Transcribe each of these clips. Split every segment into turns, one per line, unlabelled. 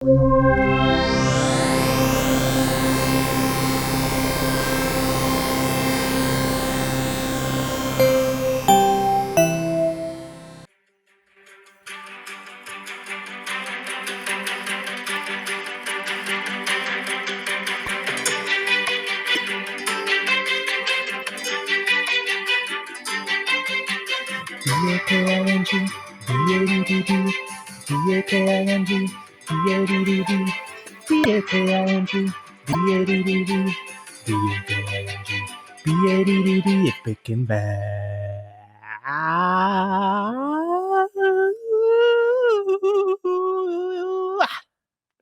B-A-K-I-N-G, B-A-D-D-D, B-A-K-I-N-G, B-A-D-D-D, B-A-K-I-N-G, B-A-D-D-D, B-A-K-I-N-G, B-A-D-D-D, it's Breaking Bad.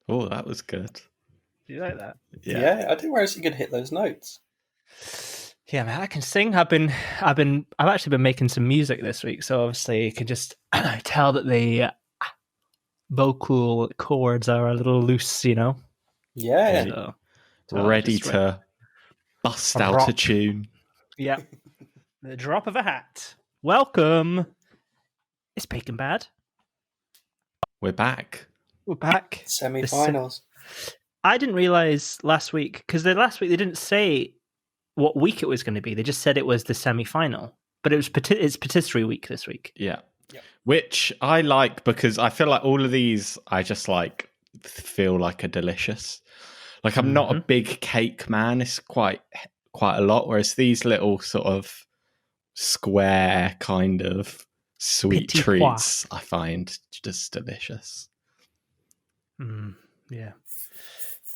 Oh, that was good.
Do you like that?
Yeah, I didn't realize you could hit those notes.
Yeah, man, I can sing. I've actually been making some music this week, so obviously you can just tell that the vocal cords are a little loose, you know.
Yeah.
So
Ready to bust
a
out
rock.
a tune.
Yeah, the drop of a hat. Welcome. It's Breaking Bad.
We're back.
We're back.
Semi-finals.
I didn't realize last week because last week they didn't say what week it was going to be. They just said it was the semi-final, but it's Patisserie week this week.
Yeah. Which I like because I feel like all of these I just like feel like are delicious. Like I'm not a big cake man. It's quite a lot. Whereas these little sort of square kind of sweet
Petit
treats I find just delicious.
Yeah.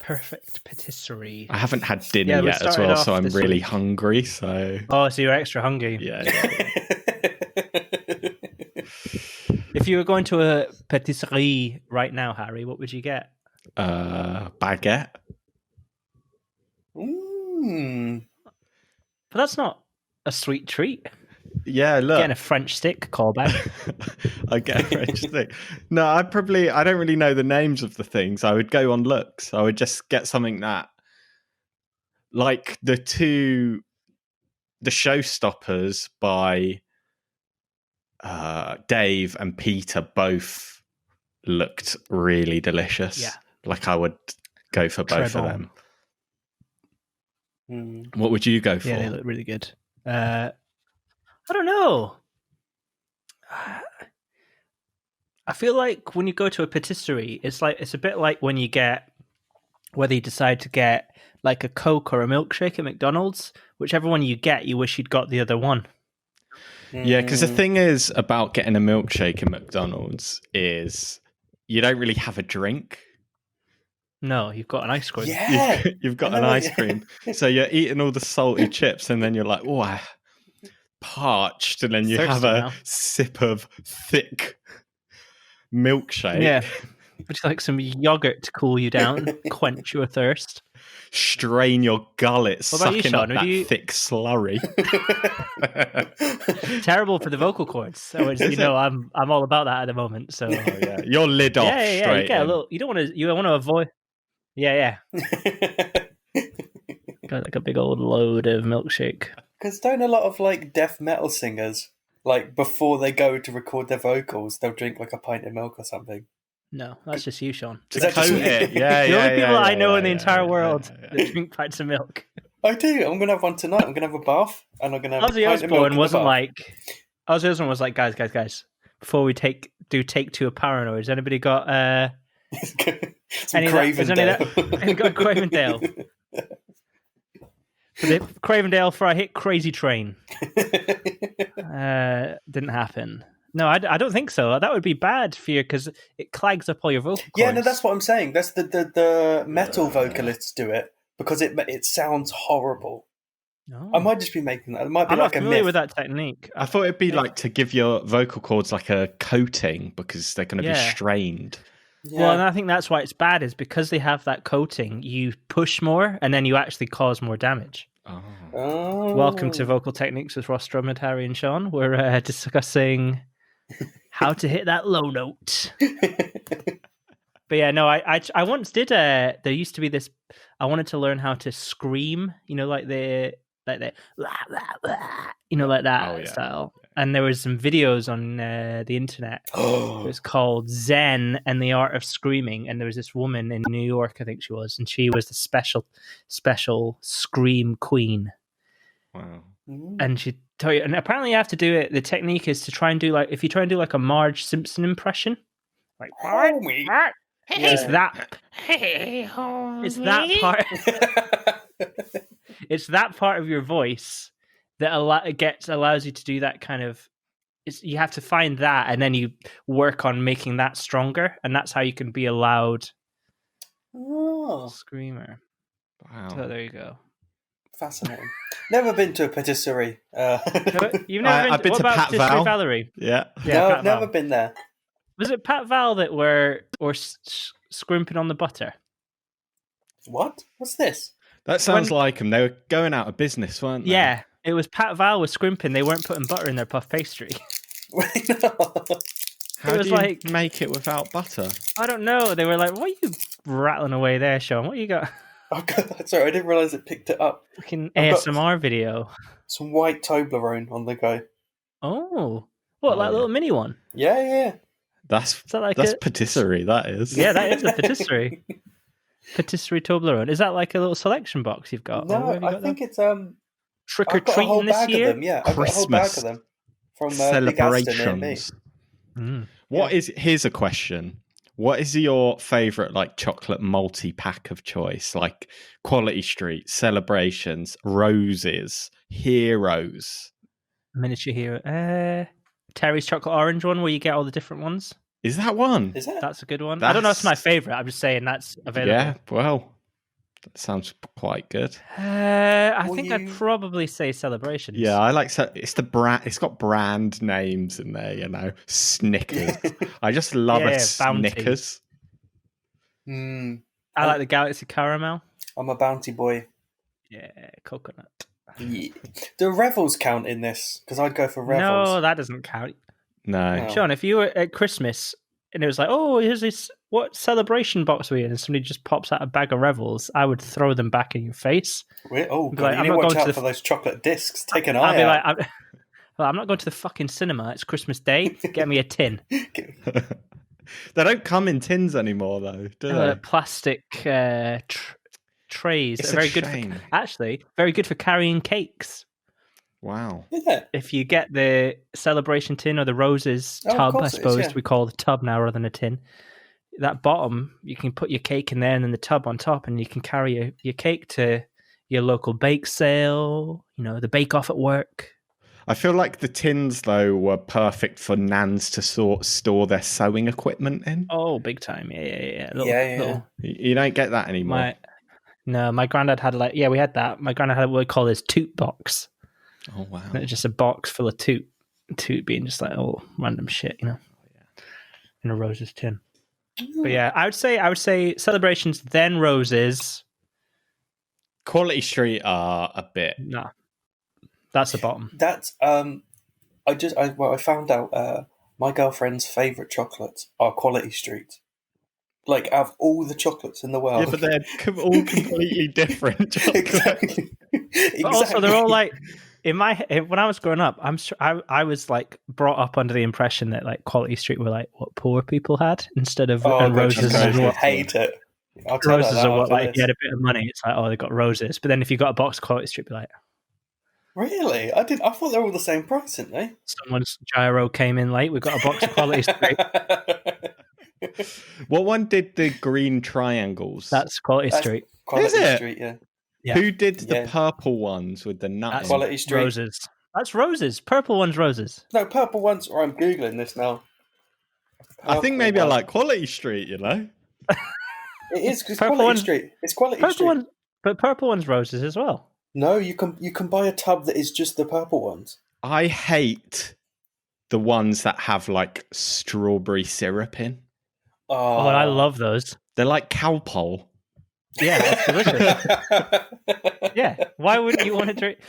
Perfect patisserie.
I haven't had dinner yet as well, so I'm really hungry. So
so you're extra hungry.
Yeah.
If you were going to a patisserie right now, Harry, what would you get?
Baguette.
Mm.
But that's not a sweet treat.
Yeah, look.
Getting a French stick callback.
I get a French stick. No, I don't really know the names of the things. I would go on looks. I would just get something that, like the Showstoppers by Dave and Peter both looked really delicious.
Yeah.
Like I would go for both of them. What would you go for?
Yeah, they look really good. I don't know. I feel like when you go to a patisserie, it's a bit like when you get, whether you decide to get like a Coke or a milkshake at McDonald's, whichever one you get, you wish you'd got the other one.
Yeah, because the thing is about getting a milkshake at McDonald's is you don't really have a drink.
No, you've got an ice cream.
Yeah,
you've got an ice cream. So you're eating all the salty chips, and then you're like, oh, I'm parched, and then you have a sip of thick milkshake.
Yeah. Would you like some yogurt to cool you down, quench your thirst?
Strain your gullet, sucking up that thick slurry.
Terrible for the vocal cords. So I'm all about that at the moment. So
your lid off.
Yeah. You get a little. You want to avoid. Yeah. Got like a big old load of milkshake.
Because don't a lot of like death metal singers, like before they go to record their vocals, they'll drink like a pint of milk or something?
No, that's just you, Sean.
Is that just
it?
The only people I know in the entire world that drink pints of milk.
I do. I'm gonna have one tonight. I'm gonna have a bath, and I'm gonna have
Ozzy Osbourne wasn't like. Ozzy Osbourne was like, guys. Before we take 2 of Paranoid, has anybody got
some Cravendale?
Got Cravendale. For the Cravendale for I hit Crazy Train. Didn't happen. No, I don't think so. That would be bad for you because it clogs up all your vocal cords.
Yeah, no, that's what I'm saying. That's the metal vocalists do it because it sounds horrible.
No.
I might just be making that. It might be
I'm
like
not
a
familiar
myth.
with that technique.
I thought it'd be like to give your vocal cords like a coating because they're going to be strained.
Yeah.
Well, and I think that's why it's bad is because they have that coating, you push more and then you actually cause more damage.
Oh.
Welcome to Vocal Techniques with Ross Drummond, Harry and Sean. We're discussing how to hit that low note. But yeah, no, I once did there used to be this, I wanted to learn how to scream, like the like that
Oh, yeah.
style. and there was some videos on the internet. It was called Zen and the Art of Screaming, and there was this woman in New York, I think she was, and she was the special scream queen.
Wow.
And she told you, and apparently you have to do it. The technique is to try and do if you try and do a Marge Simpson impression, like
Homie.
it's that. It's that part. It's that part of your voice that allows you to do that kind of. You have to find that, and then you work on making that stronger, and that's how you can be a loud screamer.
Wow.
So there you go.
Fascinating. Never been to a patisserie.
You've never been.
I've been
what
to
about
Pat
Patisserie
Val.
Valerie?
Yeah.
No,
Pat
I've never
Val.
been there.
Was it Pat Val that were scrimping on the butter?
What? What's this?
That sounds like them. They were going out of business, weren't they?
Yeah, it was Pat Val was scrimping. They weren't putting butter in their puff pastry.
Wait, no.
How
It was
do you
like-
make it without butter?
I don't know. They were like, "What are you rattling away there, Sean? What you got?"
Oh, God, sorry, I didn't realise it picked it up.
Fucking
I've got-
ASMR video.
Some white Toblerone on the go.
Oh, what?
Oh,
Like a
yeah.
little mini one?
Yeah.
That's
Is that like
that's
a
patisserie. That is.
Yeah, that is a patisserie. Patisserie Toblerone. Is that like a little selection box you've got? Or
No,
where have you
I
got
think
them?
it's
Trick or
I've got a whole
treating this
bag
year.
of them. Yeah, I've got a whole bag
Christmas
of them from Big Aston near me.
celebrations.
Mm.
What is? Here's a question. What is your favorite like chocolate multi-pack of choice? Like Quality Street, Celebrations, Roses, Heroes.
Miniature hero. Terry's chocolate orange one, where you get all the different ones.
Is that one?
Is that?
That's a good one. I don't know if it's my
That's-
favorite. I'm just saying that's available.
Yeah. Well, that sounds quite good.
I
Will
think I'd
you-
probably say Celebrations.
Yeah, I like. It's the brand. It's got brand names in there. You know, Snickers. I just love a
Bounty.
Snickers.
I like the Galaxy Caramel.
I'm a bounty boy.
Yeah, coconut.
Yeah. Do Revels count in this? Because I'd go for Revels.
No, that doesn't count.
No.
Oh.
Sean, if you were at Christmas and it was like, oh, here's this, what celebration box are we in? And somebody just pops out a bag of Revels, I would throw them back in your face.
Oh,
Be
God,
like,
you
I'm
need to
not
watch
going to
out
the-
for those chocolate discs. Take an
I'd
eye
be
out.
like, I'm not going to the fucking cinema. It's Christmas Day. Get me a tin.
They don't come in tins anymore, though, do they?
Plastic trays.
It's
They're
a
very good
shame.
actually, very good for carrying cakes.
Wow.
Yeah.
If you get the celebration tin or the roses
Oh, of
tub, I
course it is,
suppose
yeah.
we call it a tub now rather than a tin. That bottom, you can put your cake in there and then the tub on top, and you can carry your cake to your local bake sale, the bake off at work.
I feel like the tins, though, were perfect for nans to store their sewing equipment in.
Oh, big time. Yeah.
Yeah.
You don't get that anymore.
My granddad had we had that. My granddad had what we call his toot box.
Oh, wow.
And it's just a box full of toot being just like all random shit, in a roses tin. But yeah, I would say celebrations, then roses.
Quality Street are a bit.
Nah, that's the bottom.
That's I found out my girlfriend's favourite chocolates are Quality Street. Like, out of all the chocolates in the world.
Yeah, but they're all completely different.
Exactly.
But also, they're all like when I was growing up. I was like brought up under the impression that like Quality Street were like what poor people had instead of and roses.
I
Are what,
hate it. I'll tell her
roses
that
are what
after
like if
this.
you had a bit of money, it's like they got roses. But then if you got a box of Quality Street, be like.
Really? I thought they were all the same price, didn't they?
Someone's gyro came in late. We've got a box of Quality Street.
What one did the green triangles?
That's Quality Street.
Quality
Is it?
Street, yeah.
Yeah.
Who did the
Yeah.
purple ones with the nut?
That's
in?
Quality Street.
Roses. That's roses. Purple one's roses.
No, purple ones, or I'm Googling this now.
I think
Purple
maybe I
one.
like Quality Street,
It is, it's
Purple
Quality
one-
Street. It's Quality
Purple
Street.
one, but purple one's roses as well.
No, you can buy a tub that is just the purple ones.
I hate the ones that have like strawberry syrup in.
Oh, and I love those.
They're like cowpole.
Yeah, that's delicious. Yeah, why wouldn't you want to drink?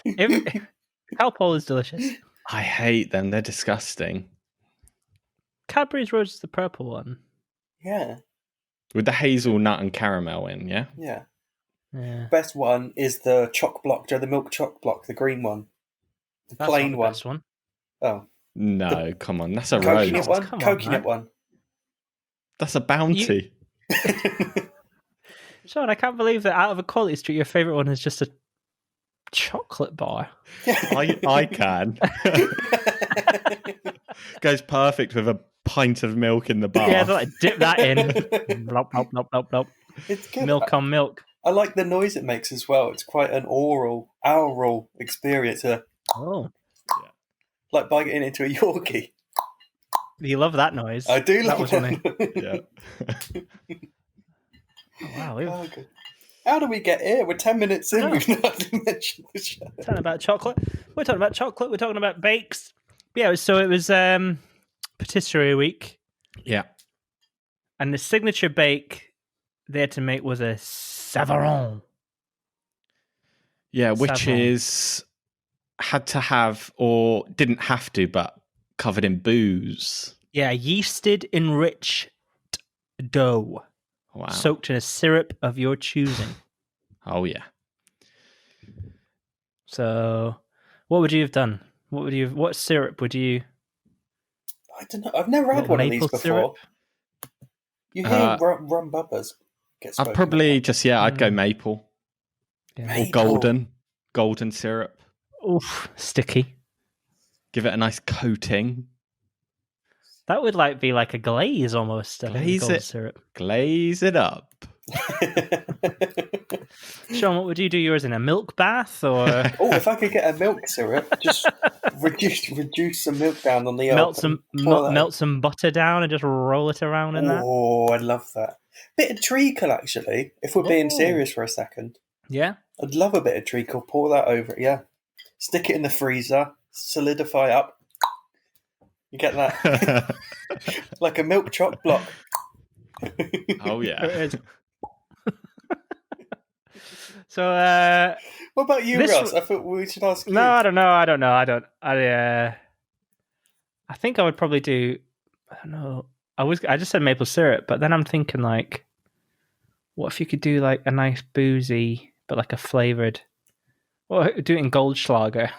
Calpol is delicious.
I hate them. They're disgusting.
Cadbury's Rose is the purple one.
Yeah,
With the hazelnut and caramel in, yeah?
yeah.
Yeah,
Best one is the choc block, Joe, the milk choc block, the green one. The
that's
plain
not the
one.
best one.
Oh,
No, come on. That's a
Coconut
roast.
one?
Come on,
Coconut
man.
one.
That's a bounty.
Sean, I can't believe that out of a quality street, your favourite one is just a chocolate bar.
I can. Goes perfect with a pint of milk in the bar.
Yeah, so like dip that in. Blop, blop, blop, blop, blop.
It's good.
Milk on milk.
I like the noise it makes as well. It's quite an oral experience.
Oh,
Like biting into a Yorkie.
you love that noise.
I do
That
love
was funny.
that.
Yeah.
Wow,
Oh, good. How do we get here? We're 10 minutes in. We've not even mentioned the show.
Talking about chocolate. We're talking about chocolate. We're talking about bakes. Yeah, so it was Patisserie week,
Yeah.
and the signature bake they had to make was a Savarin.
Yeah, which
Savon.
is had to have or didn't have to, but covered in booze.
Yeah, yeasted, enriched dough,
Wow.
soaked in a syrup of your choosing.
Oh yeah.
So, what would you have done? What syrup would you?
I don't know. I've never had
Little
one of these
maple
before.
syrup?
You hear rum bubbers get
I'd
spoken
probably
about.
just I'd go maple
Yeah.
Maple.
or golden syrup.
Oof, sticky.
Give it a nice coating.
That would be like a glaze almost. I think,
Glaze
gold
it.
syrup.
Glaze it up.
Sean, what would you do yours in? A milk bath or
Oh, if I could get a milk syrup, just reduce some milk down on the
melt some butter down and just roll it around in that?
Oh, I'd love that. Bit of treacle, actually. If we're being serious for a second,
Yeah.
I'd love a bit of treacle. Pour that over it. Yeah, stick it in the freezer, solidify up. You get that like a milk choc block.
Oh
There it
yeah.
is. So,
What about you,
This-
Ross? I thought we should ask you.
no, I don't know. I think I would probably do. I don't know. I just said maple syrup, but then I'm thinking what if you could do like a nice boozy, but like a flavored? Well, do it in Goldschlager,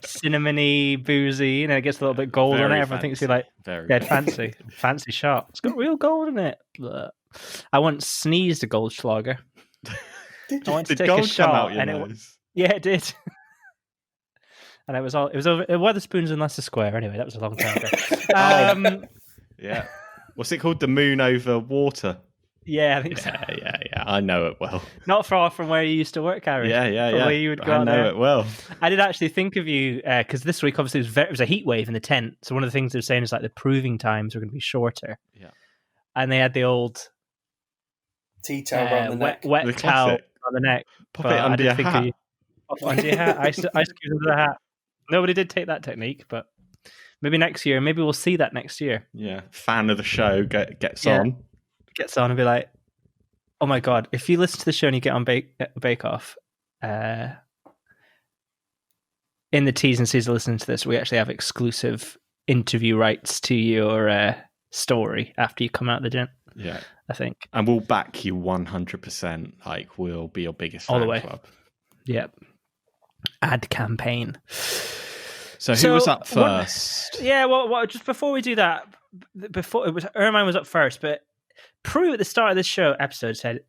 cinnamony, boozy. It gets a little bit gold on it.
Very
Everyone thinks you're
fancy.
like
Very
dead fancy, fancy shot. It's got real gold in it. Blech. I once sneezed a Goldschlager. I went to
Did
take
gold
a shot,
come out your
and
nose?
yeah, it did. And it was over Weatherspoons in Leicester Square. Anyway, that was a long time ago.
Yeah. What's it called? The moon over water.
Yeah, I think so.
Yeah. I know it well.
Not far from where you used to work, Harry.
Yeah.
Probably you would go
I
out
know
there.
it well.
I did actually think of you because this week obviously it was a heat wave in the tent. So one of the things they were saying is like the proving times were going to be shorter.
Yeah.
And they had the old
tea towel around the neck.
wet
The
towel
classic.
on the neck.
Pop
But
it
I
under
did
your
think of
hat.
you. Pop it under your hat. Ice cubes under the hat. Nobody did take that technique, but maybe next year. Maybe we'll see that next year.
Yeah. Fan of the show gets
Yeah.
on.
Gets on and be like, oh my God, if you listen to the show and you get on Bake Off, in the T's and C's of listening to this, we actually have exclusive interview rights to your story after you come out of the gym,
Yeah.
I think.
And we'll back you 100%. Like, we'll be your biggest
All
fan
the way.
club.
Yep. Ad campaign.
So who was up
what-
first?
Well, just before we do that, before it was Hermine was up first, but Prue at the start of this episode said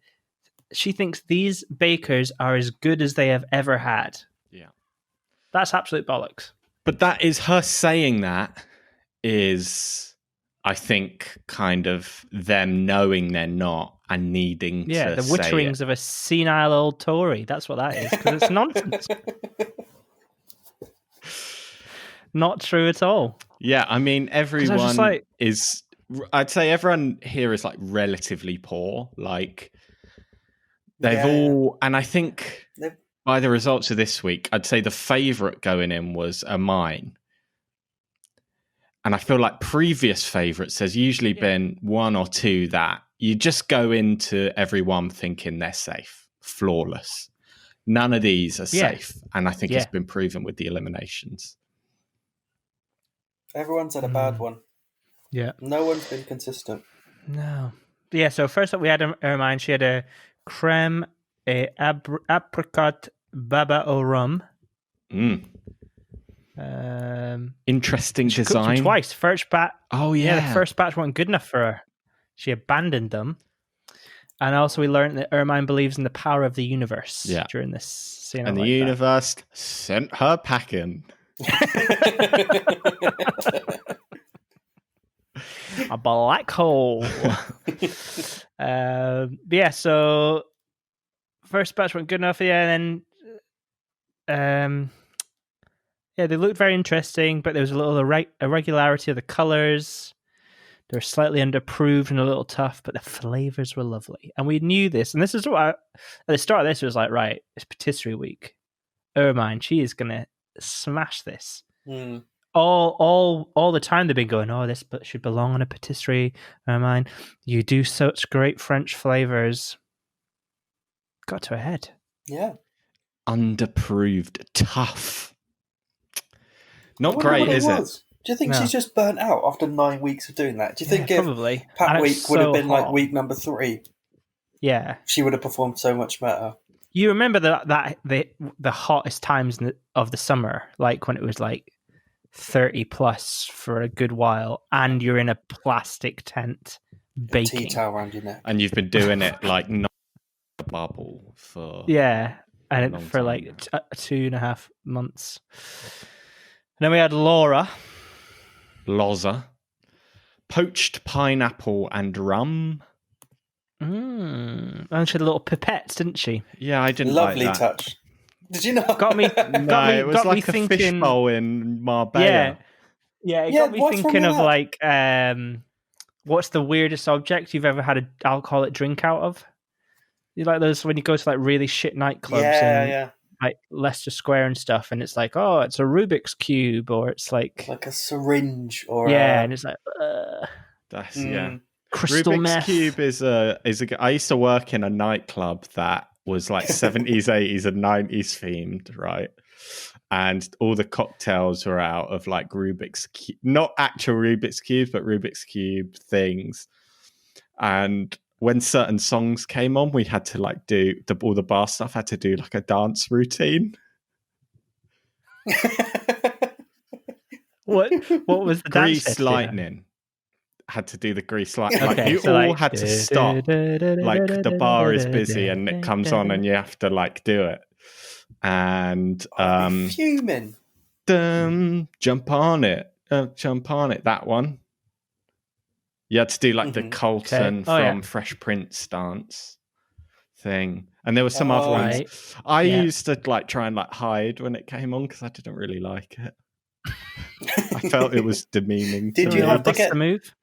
she thinks these bakers are as good as they have ever had.
Yeah.
That's absolute bollocks.
But that is her saying that is, I think, kind of them knowing they're not and needing
Yeah,
to
the
say
witterings
it.
of a senile old Tory. That's what that is, because it's nonsense. Not true at all.
Yeah, I mean, everyone
just like-
is... I'd say everyone here is, like, relatively poor. Like, they've all... And I think by the results of this week, I'd say the favourite going in was Hermine. And I feel like previous favourites, there's usually been one or two that you just go into everyone thinking they're safe, flawless. None of these are safe. And I think it's been proven with the eliminations.
Everyone's had a bad one.
Yeah.
No one's been consistent.
No. Yeah, so first up we had Hermine. She had a creme apricot baba au rhum.
Mm. Interesting
She cooked them
design.
twice. First batch.
Oh
Yeah,
yeah.
the first batch wasn't good enough for her. She abandoned them. And also, we learned that Hermine believes in the power of the universe during this scene.
And the universe sent her packing.
A black hole. Yeah, so first batch wasn't good enough. Yeah, and then yeah, they looked very interesting, but there was a little irregularity of the colors. They were slightly underproved and a little tough, but the flavors were lovely. And we knew this. And this is what at the start of this was like, right, it's patisserie week. Hermine, she is going to smash this.
Mm.
All the time they've been going, oh, this should belong on a patisserie. Hermine, you do such great French flavors. Got to her head.
Yeah.
Underproved, tough. Not great, is it?
Do you think she's just burnt out after 9 weeks of doing that? Do you think
probably
Pat Week would have been like week number 3?
Yeah,
she would have performed so much better.
You remember the hottest times of the summer, like when it was like 30 plus for a good while, and you're in a plastic tent baking.
A tea towel around your neck.
And you've been doing it like not a bubble for
and for like 2.5 months. And then we had Laura.
Loza. Poached pineapple and rum.
And she had little pipettes, didn't she?
Yeah, I didn't
Lovely
like that.
touch. Did you not?
Got me.
It was like a
thinking,
fishbowl in Marbella.
It got me thinking of like, what's the weirdest object you've ever had an alcoholic drink out of? You like those when you go to like really shit nightclubs and like Leicester Square and stuff, and it's like, oh, it's a Rubik's Cube, or it's like
a syringe, or
and it's like,
that's
crystal
Rubik's
meth.
Cube is a. I used to work in a nightclub that was like 70s, 80s, and 90s themed, right? And all the cocktails were out of like Rubik's Cube, not actual Rubik's Cubes, but Rubik's Cube things. And when certain songs came on, we had to like do all the bar stuff had to do like a dance routine.
What was the
Grease
dance
Lightning? Had to do the Grease Lightning.
Okay,
like you
so
all
like,
had to stop. Like the bar is busy and it comes on and you have to like do it. And
fuming.
Jump on it. Jump on it. That one. You had to do like the Colton from Fresh Prince dance thing. And there were some other ones.
Right.
I used to like try and like hide when it came on because I didn't really like it. I felt it was demeaning.
Did you have to get
the move?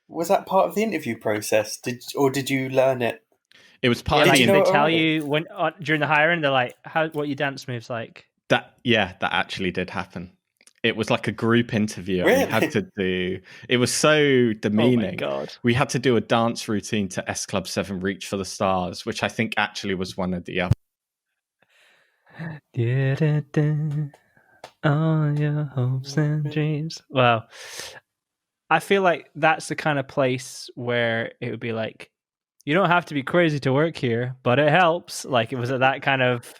Was that part of the interview process? Did you learn it?
It was part of the
interview. They tell you when during the hiring, they're like, what your dance moves like?
That actually did happen. It was like a group interview.
Really?
We had to do. It was so demeaning.
Oh my God.
We had to do a dance routine to S Club 7 Reach for the Stars, which I think actually was one of the other.
All your hopes and dreams. Well, I feel like that's the kind of place where it would be like, you don't have to be crazy to work here, but it helps. Like it was that kind of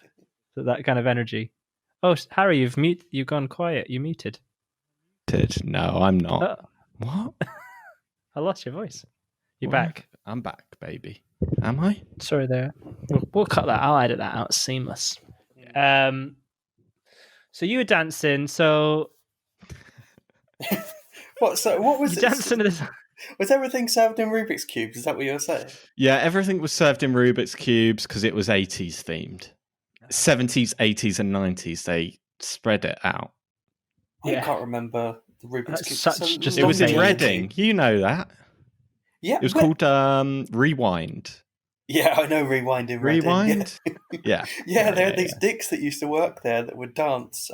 energy. Oh, Harry, you've gone quiet. You muted.
No, I'm not. What?
I lost your voice. You're back.
I'm back, baby. Am I?
Sorry there. We'll cut that. I'll edit that out. Seamless. So you were dancing. So
what? So what was
you
it?
Dancing to this?
Was everything served in Rubik's cubes? Is that what you were saying?
Yeah, everything was served in Rubik's cubes because it was 80s themed. 70s, 80s, and 90s. They spread it out.
I can't remember the Rubik's cube.
It was in Reading. You know that.
Yeah.
It was called Rewind.
Yeah, I know Rewind in
Rewind?
Reading.
Yeah.
Yeah, there had these dicks that used to work there that would dance.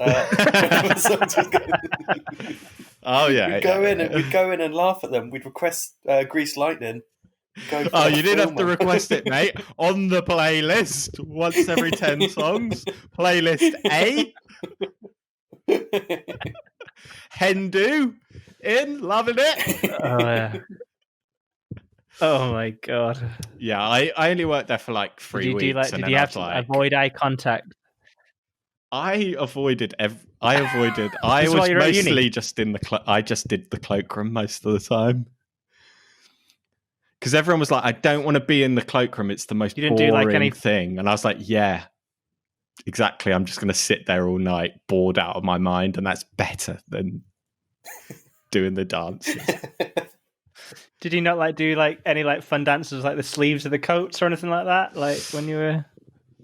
Oh yeah.
We'd go in and laugh at them. We'd request Grease Lightning.
Oh, you didn't have to request it, mate. On the playlist, once every 10 songs. Playlist A. Hendu in, loving it.
Oh yeah. Oh my God.
Yeah, I only worked there for like 3 weeks.
Did you have to avoid eye contact?
I avoided. I avoided. I
This is
was
why you're at uni?
mostly just in the. I just did the cloakroom most of the time because everyone was like, "I don't want to be in the cloakroom. It's the most
You didn't do, like,
boring
any-
thing." And I was like, "Yeah, exactly. I'm just going to sit there all night, bored out of my mind, and that's better than doing the dances."
Did you not like do like any like fun dances, like the sleeves of the coats or anything like that? Like when you were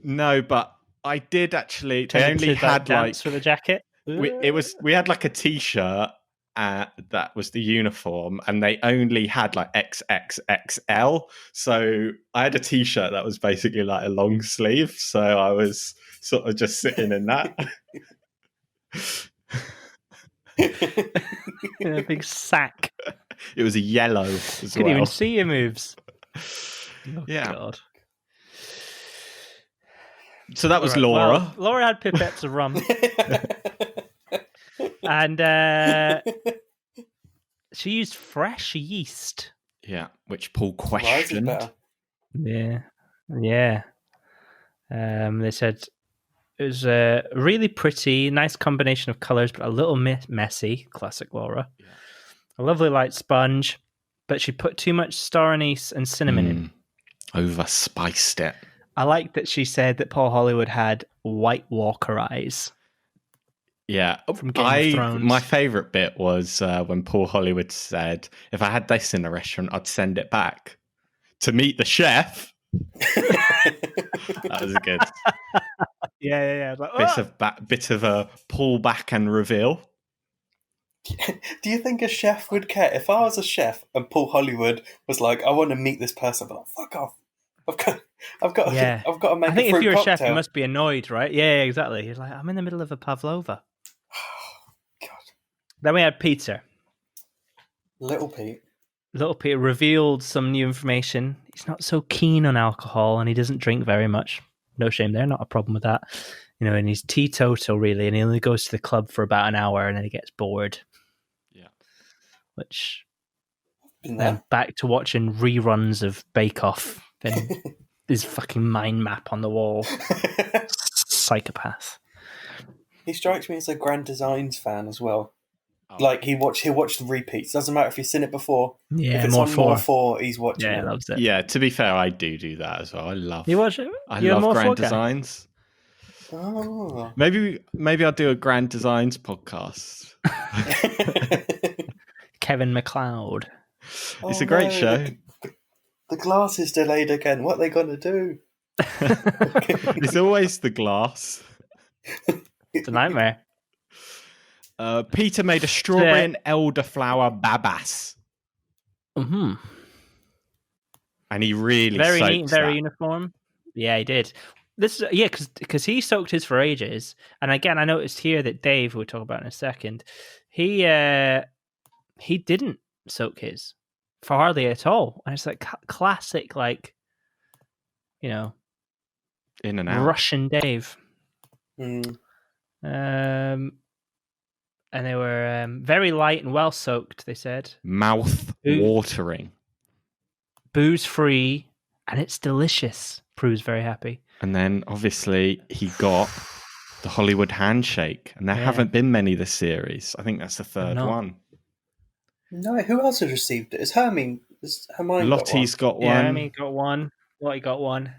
No, but I did actually. They
tending
only
to, like,
had
dance with a jacket?
we had like a t-shirt that was the uniform, and they only had like XXXL. So I had a t-shirt that was basically like a long sleeve. So I was sort of just sitting in that.
In a big sack.
It was a yellow as
Couldn't
well.
even see your moves. Oh,
Yeah.
God.
So that was
All right,
Laura.
well, Laura had pipettes of rum, and she used fresh yeast.
Yeah, which Paul
Rice is
questioned.
better.
Yeah. They said it was a really pretty, nice combination of colors, but a little messy. Classic Laura.
Yeah.
A lovely light sponge, but she put too much star anise and cinnamon in.
Overspiced it.
I like that she said that Paul Hollywood had White Walker eyes.
Yeah,
From Game of Thrones.
My favourite bit was when Paul Hollywood said, "If I had this in a restaurant, I'd send it back to meet the chef." That was good.
Yeah. Like,
Bit of a pull back and reveal.
Do you think a chef would care if I was a chef and Paul Hollywood was like, "I want to meet this person," but fuck off. I've got
Yeah.
to make
I think
a fruit
if you're
cocktail.
a chef, you must be annoyed, right? Yeah, exactly. He's like, I'm in the middle of a pavlova.
God.
Then we had Peter.
Little Pete
Revealed some new information. He's not so keen on alcohol, and he doesn't drink very much. No shame there, not a problem with that. And he's teetotal, really, and he only goes to the club for about an hour, and then he gets bored.
Yeah.
Which,
been there.
back to watching reruns of Bake Off, then his fucking mind map on the wall. Psychopath.
He strikes me as a Grand Designs fan as well.
Oh.
Like he'll watch the repeats. Doesn't matter if you've seen it before.
Yeah,
if it's on more 4, he's watching
Yeah,
it.
he loves it.
Yeah, to be fair, I do that as well. I love.
You watch it?
I
You're a
love
more
Grand
4 guy?
Designs.
Oh.
Maybe I'll do a Grand Designs podcast.
Kevin McLeod.
It's a great show.
The glass is delayed again. What are they going to do?
It's always the glass.
It's a nightmare.
Peter made a strawberry and elderflower babas.
Mm-hmm.
And he really
Very
soaks
neat, very
that.
uniform. Yeah, he did. This is because he soaked his for ages. And again, I noticed here that Dave, we'll talk about in a second, he didn't soak his for hardly at all. And it's like classic, like,
In and out.
Russian Dave.
Mm.
And they were very light and well soaked, they said.
Mouth watering.
Booze free, and it's delicious. Prue's very happy.
And then obviously he got the Hollywood handshake. And there haven't been many this series. I think that's the third one.
No, who else has received it? Is Hermine?
Lottie's got one.
Yeah, Hermine got one. Lottie got one.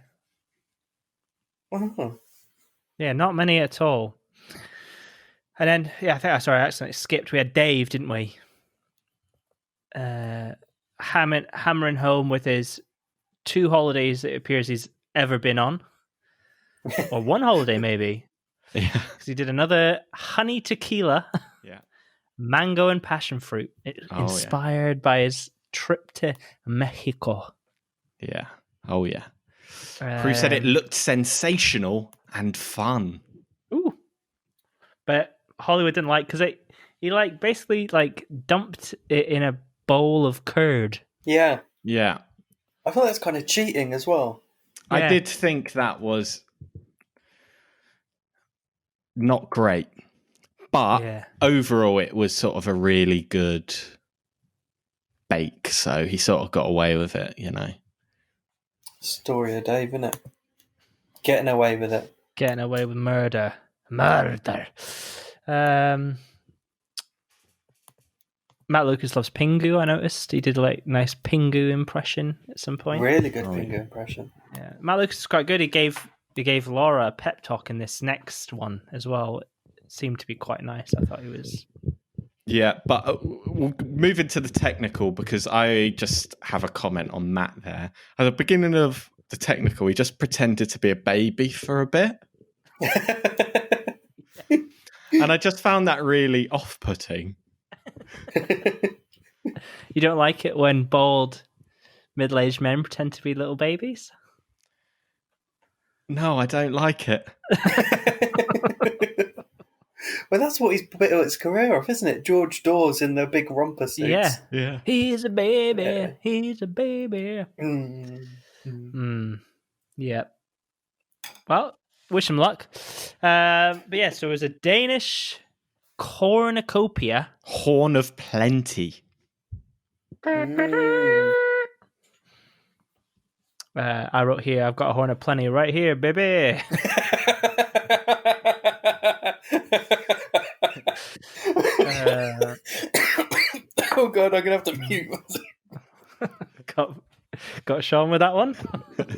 Oh.
Yeah, not many at all. And then, I accidentally skipped. We had Dave, didn't we? Hammering home with his 2 holidays it appears he's ever been on. Or 1 holiday, maybe.
Yeah.
Because he did another honey tequila.
Yeah.
Mango and passion fruit. Inspired by his trip to Mexico.
Yeah. Oh, yeah. Prue said it looked sensational and fun.
Ooh. But Hollywood didn't like, because he basically dumped it in a bowl of curd.
Yeah.
Yeah.
I thought that's kind of cheating as well.
Yeah.
I did think that was not great. But overall, it was sort of a really good bake. So he sort of got away with it,
Story of Dave, innit? Getting away with it.
Getting away with murder. Murder. Matt Lucas loves Pingu, I noticed. He did like nice Pingu impression at some point.
Really good finger impression.
Yeah. Matt Lucas is quite good. He gave Laura a pep talk in this next one as well. It seemed to be quite nice. I thought he was.
Yeah, but we'll move into the technical because I just have a comment on Matt there. At the beginning of the technical, he just pretended to be a baby for a bit. And I just found that really off-putting.
You don't like it when bald, middle-aged men pretend to be little babies?
No, I don't like it.
Well, that's what he's built his career off, isn't it? George Dawes in the big romper suits.
Yeah. He's a baby.
Yeah.
He's a baby. Yeah. Well, wish him luck. But yeah, so it was a Danish cornucopia.
Horn of plenty.
I wrote here, I've got a horn of plenty right here, baby.
Oh god, I'm gonna have to mute.
got Sean with that one. But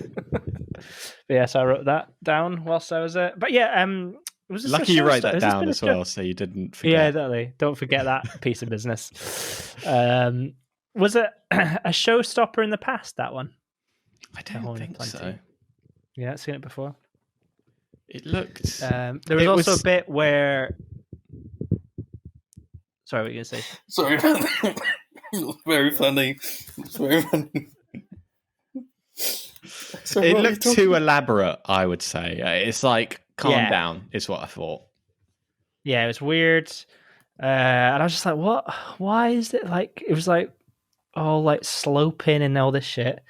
yes, I wrote that down whilst I was but yeah, was this
Lucky you wrote that down as well, so you didn't forget.
Yeah, exactly. Don't forget that piece of business. Was it a showstopper in the past, that one?
I don't think so.
Yeah, I've seen it before.
It looked...
there was also a bit where... Sorry, what were you going to say?
Sorry. It's very funny. It's very funny. So
it looked too elaborate, I would say. It's like, calm down, is what I thought.
Yeah, it was weird. And I was just like, what? Why is it like... It was like all like sloping and all this shit.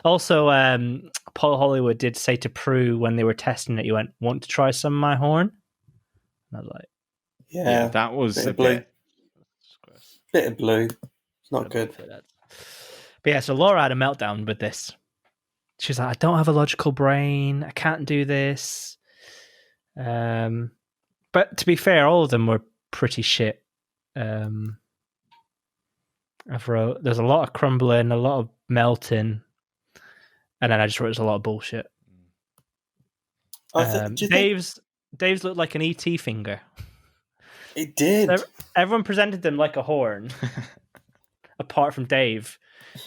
Also, Paul Hollywood did say to Prue when they were testing it, he went, "Want to try some of my horn?" And I was like,
yeah
that was
bit
a
of blue.
bit...
Bit of blue. It's not good.
But yeah, so Laura had a meltdown with this. She's like, I don't have a logical brain. I can't do this. But to be fair, all of them were pretty shit. I've wrote, there's a lot of crumbling, a lot of melting, and then I just wrote there's a lot of bullshit. Dave's looked like an ET finger.
It did.
So everyone presented them like a horn, apart from Dave,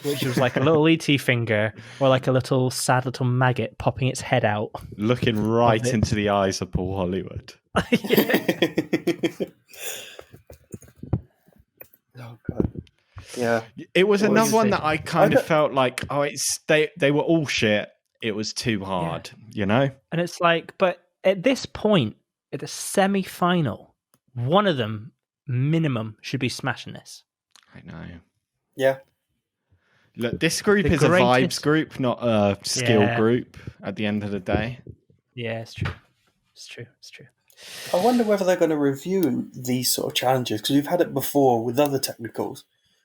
which was like a little ET finger or like a little sad little maggot popping its head out.
Looking right into the eyes of Paul Hollywood.
Oh, God. Yeah.
It was another one that I kind of felt like, they were all shit. It was too hard, you know?
And it's like, but at this point, at the semi-final, one of them, minimum, should be smashing this.
I know.
Yeah.
Look, this group is a vibes group, not a skill group at the end of the day.
Yeah, it's true. It's true.
I wonder whether they're going to review these sort of challenges, because we've had it before with other technicals,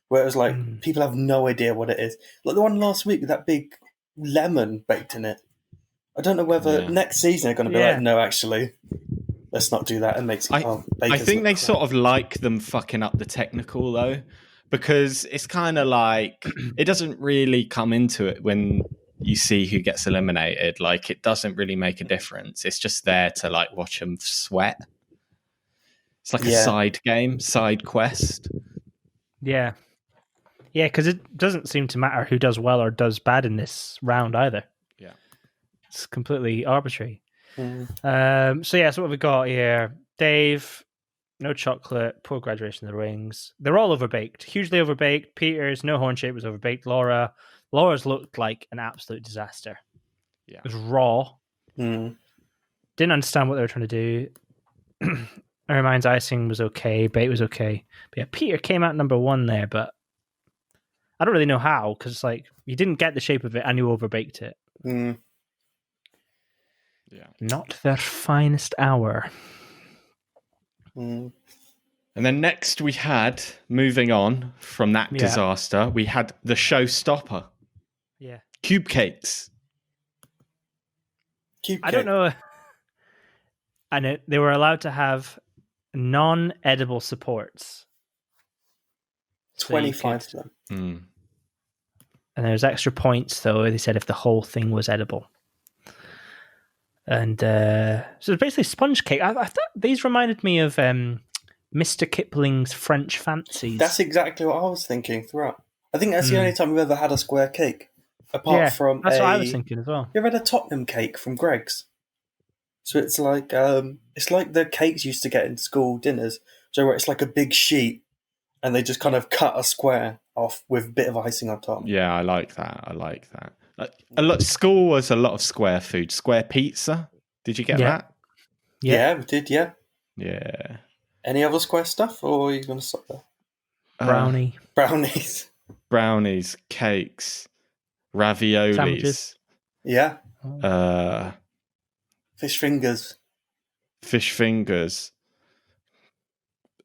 where it was like, people have no idea what it is. Like the one last week with that big lemon baked in it. I don't know whether next season they're going to be like, no, actually, let's not do that and make some
I think they sort of like them fucking up the technical, though, because it's kind of like, it doesn't really come into it when you see who gets eliminated. Like, it doesn't really make a difference. It's just there to, like, watch them sweat. It's like a side game, side quest.
Yeah. Yeah, because it doesn't seem to matter who does well or does bad in this round either.
Yeah.
It's completely arbitrary. So what have we got here? Dave, no chocolate, poor graduation of the rings. They're all overbaked, hugely overbaked. Peter's, no horn shape, was overbaked. Laura's looked like an absolute disaster. Yeah. It was raw. Didn't understand what they were trying to do. Hermine's icing was okay. Bait was okay. But yeah, Peter came out number one there, but I don't really know how, because it's like, you didn't get the shape of it and you overbaked it.
Yeah.
Not their finest hour.
And then next we had, moving on from that disaster, we had the showstopper.
Yeah.
Cube cakes.
I don't know. and they were allowed to have non-edible supports. So
25 of them.
And there's extra points, though, they said if the whole thing was edible. And so it's basically sponge cake. I thought these reminded me of Mr. Kipling's French Fancies.
That's exactly what I was thinking throughout. I think that's the only time we've ever had a square cake. Apart from
that's what I was thinking as well.
You ever had a Tottenham cake from Greg's? So it's like the cakes used to get in school dinners. So where it's like a big sheet, and they just kind of cut a square off with a bit of icing on top.
Yeah, I like that. School was a lot of square food. Square pizza. Did you get that?
Yeah, we did. Yeah.
Yeah.
Any other square stuff, or are you going to stop there?
Brownies, cakes, raviolis.
Sandwiches.
Yeah.
Fish
fingers.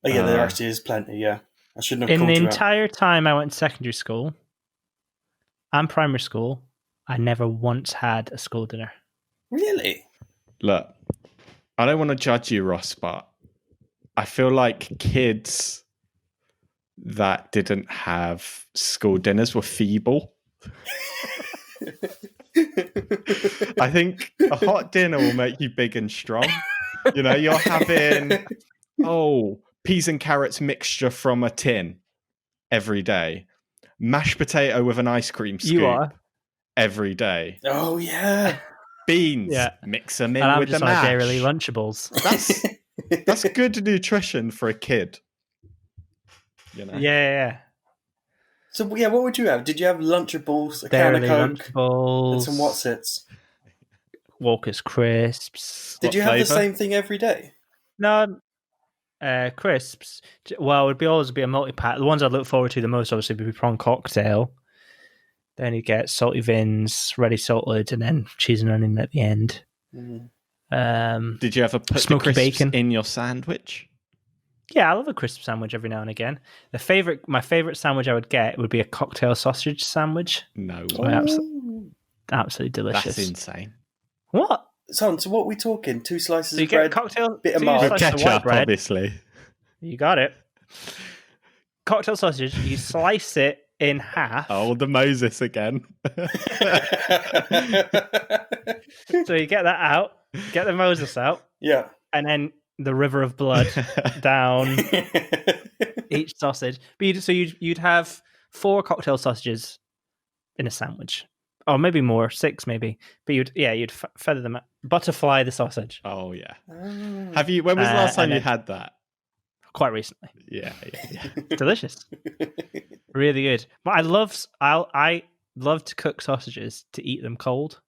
Oh, yeah, there actually is plenty, yeah. I shouldn't have
In
called
the
you
entire time I went to secondary school and primary school, I never once had a school dinner.
Really?
Look, I don't want to judge you, Ross, but I feel like kids that didn't have school dinners were feeble. I think a hot dinner will make you big and strong. You know, you're having peas and carrots mixture from a tin every day, mashed potato with an ice cream scoop every day.
Oh yeah,
beans. Mix them in
and
with the mash.
Dairily Lunchables.
That's good nutrition for a kid. You know?
Yeah.
So yeah, what would you have? Did you have Lunchables, a can of Coke, and some Whatsits?
Walker's Crisps.
Did you have the same thing every day?
No, crisps. Well, it would always be a multi-pack. The ones I'd look forward to the most, obviously, would be prawn cocktail. Then you get salty vins, ready salted, and then cheese and onion at the end.
Did you ever put the crisps bacon in your sandwich?
Yeah, I love a crisp sandwich every now and again. My favorite sandwich I would get would be a cocktail sausage sandwich.
No way.
Absolutely delicious.
That's insane.
What?
So what are we talking? 2 slices of
bread,
cocktail, bit of margarine,
ketchup, obviously.
You got it. Cocktail sausage. You slice it in half.
Oh, the Moses again.
So you get that out. Get the Moses out.
Yeah.
And then the river of blood down each sausage. But you'd have 4 cocktail sausages in a sandwich. Oh, maybe more, 6 maybe. But you'd feather them out. Butterfly the sausage.
Oh yeah. Have you? When was the last time you had that?
Quite recently.
Yeah.
Delicious. Really good. But I love to cook sausages to eat them cold.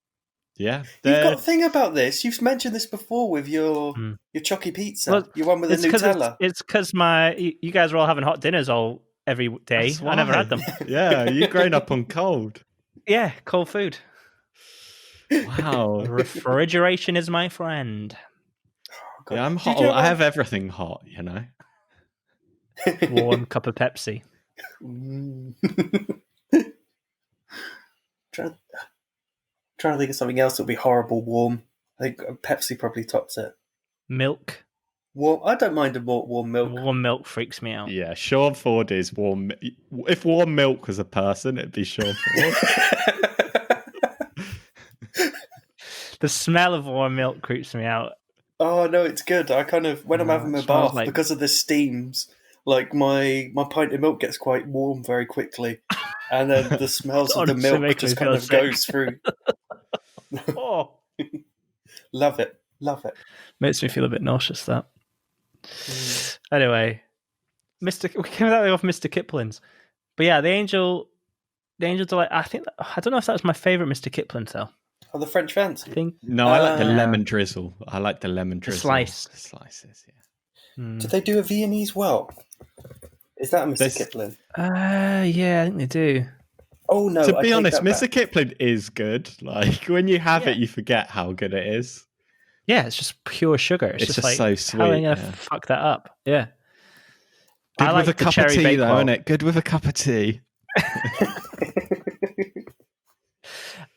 Yeah.
You've got a thing about this. You've mentioned this before with your chocky pizza.
Well,
your one with the Nutella.
It's because you guys were all having hot dinners every day. I never had them.
Yeah, you've grown up on cold.
Yeah, cold food.
Wow.
Refrigeration is my friend.
Oh,
yeah, I'm hot. I have everything hot, you know.
Warm cup of Pepsi.
Trying to think of something else that would be horrible warm. I think Pepsi probably tops it.
Milk.
Warm. I don't mind a warm milk.
Warm milk freaks me out.
Yeah, Sean Ford is warm. If warm milk was a person, it'd be Sean Ford.
The smell of warm milk creeps me out.
Oh no, it's good. I kind of when I'm having my bath because of the steams, like my pint of milk gets quite warm very quickly, and then the smells of the milk just kind of goes through.
Oh,
love it.
Makes me feel a bit nauseous. That. Anyway, we came that way off Mr. Kipling's, but yeah, the Angel Delight. I don't know if that was my favorite Mr. Kipling's though.
Oh, the French Fancy.
I like the lemon drizzle. I like the lemon drizzle.
The
slices. Yeah.
Do they do a Viennese well? Is that a Mr. Kipling?
Yeah, I think they do.
Oh no!
To be honest, Mr. Kipling is good. Like when you have it, you forget how good it is.
Yeah, it's just pure sugar. It's just like,
so sweet.
How are you gonna fuck that up? Yeah.
Good with a cup of tea, though, isn't it? Good with a cup of tea.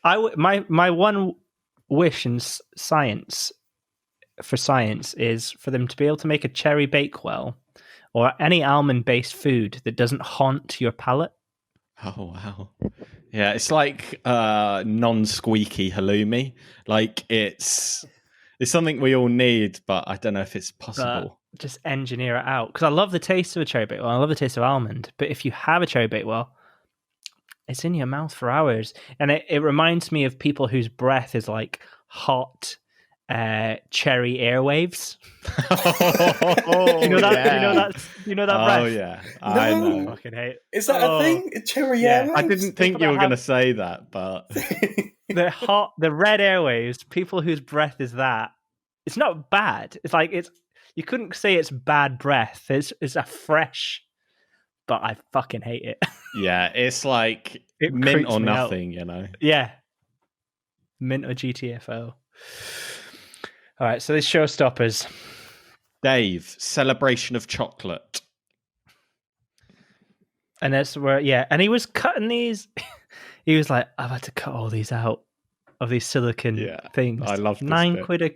My one wish in science for science is for them to be able to make a cherry bakewell or any almond-based food that doesn't haunt your palate.
Oh wow. Yeah, it's like non-squeaky halloumi. Like it's something we all need, but I don't know if it's possible.
Just engineer it out. Because I love the taste of a cherry bakewell. I love the taste of almond. But if you have a cherry bakewell, it's in your mouth for hours. And it reminds me of people whose breath is like hot cherry airwaves. You know that?
Yeah.
You know that breath?
Oh yeah, I know.
I fucking hate.
Is that a thing? Cherry airwaves?
I didn't think you were going to say that, but
the red airwaves. People whose breath is that. It's not bad. It's like you couldn't say it's bad breath. It's a fresh, but I fucking hate it.
Yeah, it's like
It
mint
creeps
or
me out.
nothing, you know.
Yeah, mint or GTFO. All right, so these showstoppers.
Dave, celebration of chocolate.
And that's where, and he was cutting these. He was like, I've had to cut all these out of these silicon things.
I love this
£9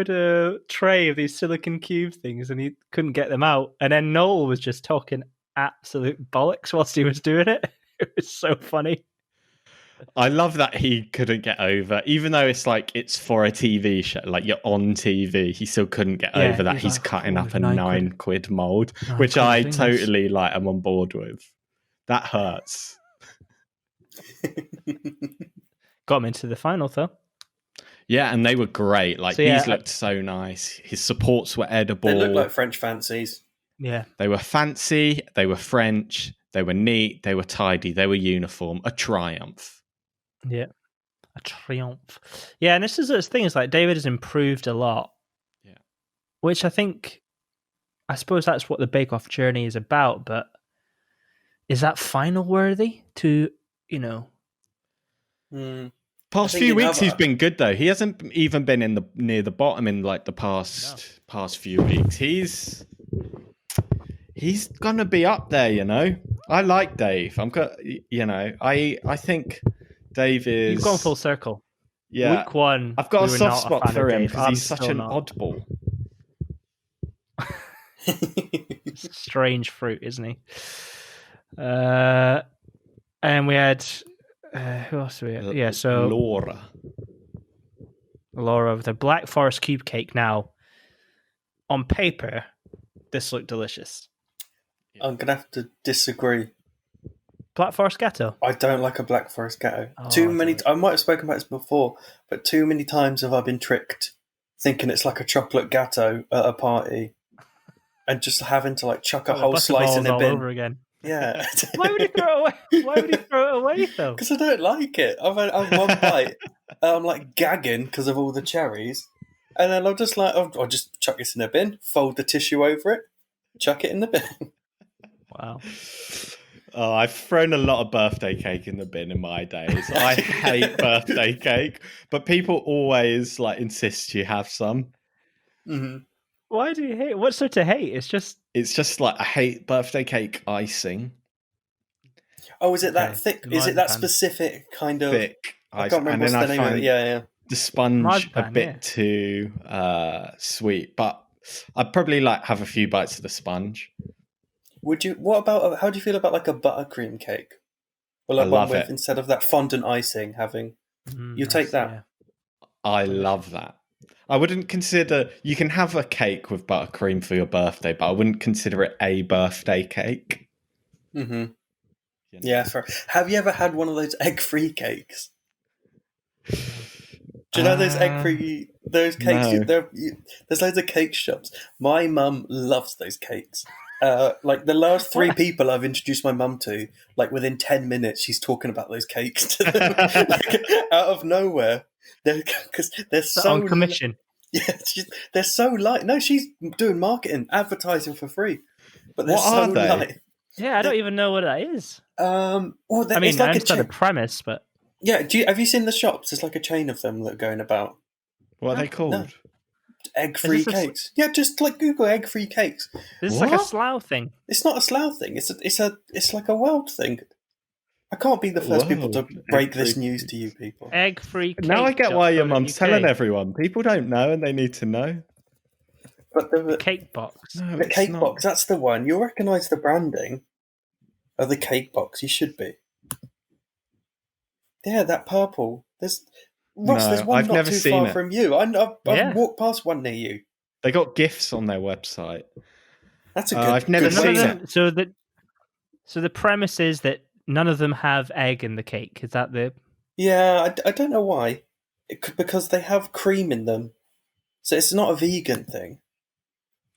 a tray of these silicon cube things, and he couldn't get them out. And then Noel was just talking absolute bollocks whilst he was doing it. It was so funny.
I love that he couldn't get over, even though it's for a TV show, like you're on TV, he still couldn't get over that he's like, cutting up a £9 mold, which I totally am on board with. That hurts.
Got him into the final though.
Yeah, and they were great. These looked so nice. His supports were edible.
They looked like French fancies.
Yeah.
They were fancy, they were French, they were neat, they were tidy, they were uniform. A triumph.
Yeah. A triumph. Yeah, and this is the thing, is like David has improved a lot.
Yeah.
Which I suppose that's what the Bake Off journey is about, but is that final worthy to,
Past few weeks he's been good though. He hasn't even been near the bottom in the past few weeks. He's gonna be up there, I like Dave. I think Dave is.
You've gone full circle.
Yeah.
Week one.
I've got a soft spot for him because he's such an oddball.
Strange fruit, isn't he? And we had who else? We had? Yeah, so Laura with the Black Forest cube cake. Now, on paper, this looked delicious.
I'm gonna have to disagree.
Black Forest Gatto?
I don't like a Black Forest Gatto. I might have spoken about this before, but too many times have I been tricked thinking it's like a chocolate gatto at a party and just having to chuck a whole slice in a bin.
Over again.
Yeah.
Why would he throw it away? Why would he throw it away though?
Because I don't like it. I've had one bite and I'm gagging because of all the cherries. And then I'm just I'll just chuck this in a bin, fold the tissue over it, chuck it in the bin.
Wow.
Oh, I've thrown a lot of birthday cake in the bin in my days. I hate birthday cake, but people always insist you have some.
Mm-hmm.
Why do you hate? What's there to hate? It's just
I hate birthday cake icing.
Oh, is it that thick? Is it that specific kind of
thick?
I can't remember what's the name of it. Yeah.
The sponge a bit too sweet, but I'd probably have a few bites of the sponge.
Would you? What about? How do you feel about a buttercream cake? Or
I love it.
Instead of that fondant icing, you take that.
Yeah. I love that. I wouldn't consider. You can have a cake with buttercream for your birthday, but I wouldn't consider it a birthday cake.
Mm-hmm. Yeah. Have you ever had one of those egg-free cakes? Do you know those egg-free those cakes? No. There's loads of cake shops. My mum loves those cakes. The last 3 people I've introduced my mum to, within 10 minutes, she's talking about those cakes to them, out of nowhere. Because they're so
on commission.
Yeah, they're so light. No, she's doing marketing, advertising for free. But they're so light.
Yeah, I don't even know what that is.
I
understand the premise, but
yeah. Have you seen the shops? There's a chain of them that are going about.
What are they called? No.
Egg-free cakes. Yeah, just Google egg-free cakes.
This is a Slough thing.
It's not a Slough thing. It's a world thing. I can't be the first people to
Whoa,
break this
egg-free
news to you people.
Egg-free cake.
Now I get why your mum's telling everyone. People don't know and they need to know.
But
The cake box.
No,
the
it's
cake
not.
box, that's the one. You'll recognise the branding of the cake box. You should be. Yeah, that purple. There's Ross.
No,
There's one
I've
not
never
too
seen
far
it.
from you. I've
Yeah.
walked past one near you.
They got gifts on their website.
That's a good.
I've never
good
seen
website.
it.
So the premise is that none of them have egg in the cake. Is that the?
Yeah, I don't know why. Because they have cream in them, so it's not a vegan thing.